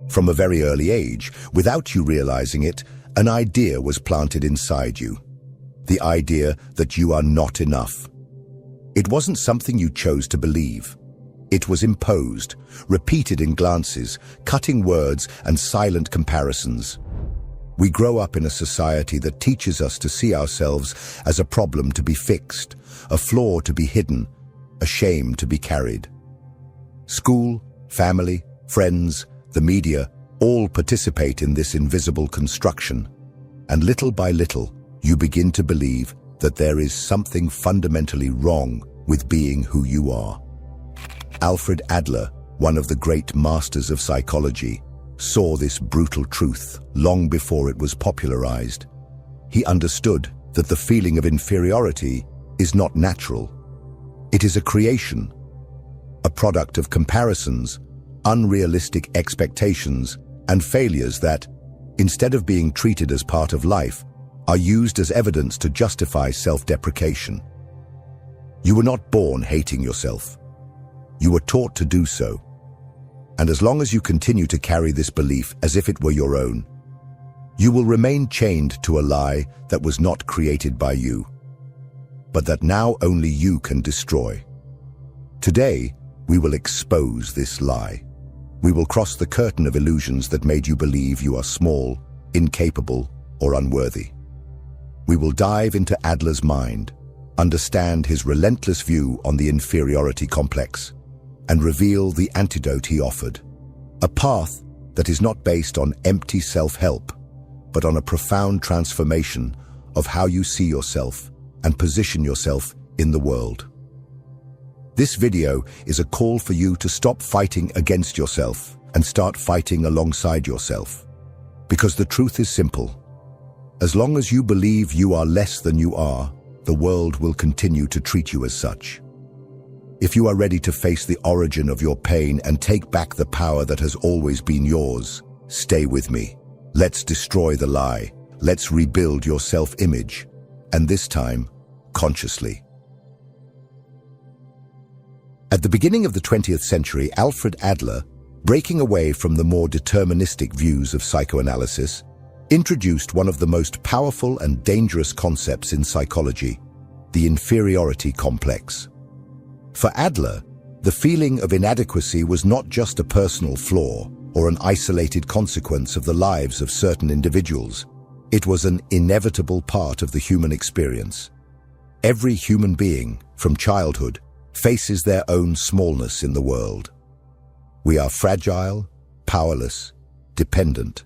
From a very early age, without you realizing it, an idea was planted inside you. The idea that you are not enough. It wasn't something you chose to believe. It was imposed, repeated in glances, cutting words, and silent comparisons. We grow up in a society that teaches us to see ourselves as a problem to be fixed, a flaw to be hidden, a shame to be carried. School, family, friends, the media, all participate in this invisible construction, and little by little, you begin to believe that there is something fundamentally wrong with being who you are. Alfred Adler, one of the great masters of psychology, saw this brutal truth long before it was popularized. He understood that the feeling of inferiority is not natural. It is a creation, a product of comparisons, unrealistic expectations, and failures that, instead of being treated as part of life, are used as evidence to justify self-deprecation. You were not born hating yourself. You were taught to do so. And as long as you continue to carry this belief as if it were your own, you will remain chained to a lie that was not created by you, but that now only you can destroy. Today, we will expose this lie. We will cross the curtain of illusions that made you believe you are small, incapable, or unworthy. We will dive into Adler's mind, understand his relentless view on the inferiority complex, and reveal the antidote he offered. A path that is not based on empty self-help, but on a profound transformation of how you see yourself and position yourself in the world. This video is a call for you to stop fighting against yourself and start fighting alongside yourself. Because the truth is simple. As long as you believe you are less than you are, the world will continue to treat you as such. If you are ready to face the origin of your pain and take back the power that has always been yours, stay with me. Let's destroy the lie. Let's rebuild your self-image. And this time, consciously. At the beginning of the 20th century, Alfred Adler, breaking away from the more deterministic views of psychoanalysis, introduced one of the most powerful and dangerous concepts in psychology, the inferiority complex. For Adler, the feeling of inadequacy was not just a personal flaw or an isolated consequence of the lives of certain individuals. It was an inevitable part of the human experience. Every human being, from childhood, faces their own smallness in the world. We are fragile, powerless, dependent.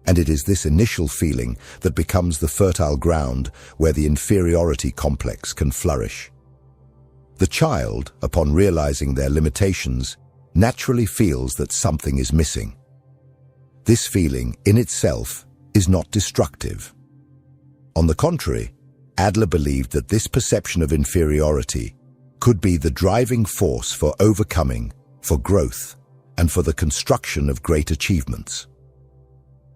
And it is this initial feeling that becomes the fertile ground where the inferiority complex can flourish. The child, upon realizing their limitations, naturally feels that something is missing. This feeling, in itself, is not destructive. On the contrary, Adler believed that this perception of inferiority could be the driving force for overcoming, for growth, and for the construction of great achievements.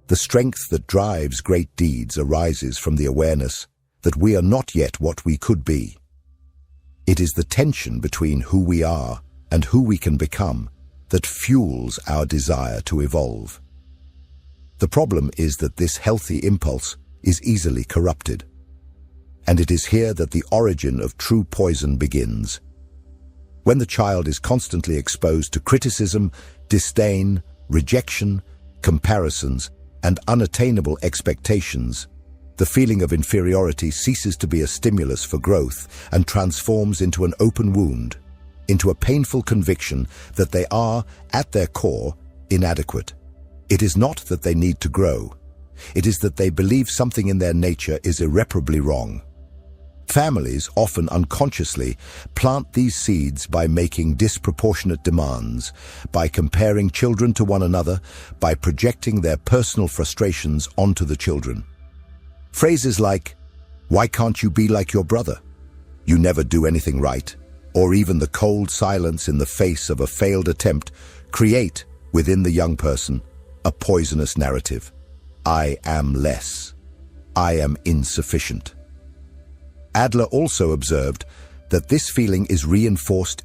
The strength that drives great deeds arises from the awareness that we are not yet what we could be. It is the tension between who we are and who we can become that fuels our desire to evolve. The problem is that this healthy impulse is easily corrupted. And it is here that the origin of true poison begins. When the child is constantly exposed to criticism, disdain, rejection, comparisons, and unattainable expectations, the feeling of inferiority ceases to be a stimulus for growth and transforms into an open wound, into a painful conviction that they are, at their core, inadequate. It is not that they need to grow. It is that they believe something in their nature is irreparably wrong. Families often unconsciously plant these seeds by making disproportionate demands, by comparing children to one another, by projecting their personal frustrations onto the children. Phrases like, "Why can't you be like your brother? You never do anything right," or even the cold silence in the face of a failed attempt create, within the young person, a poisonous narrative. I am less. I am insufficient. Adler also observed that this feeling is reinforced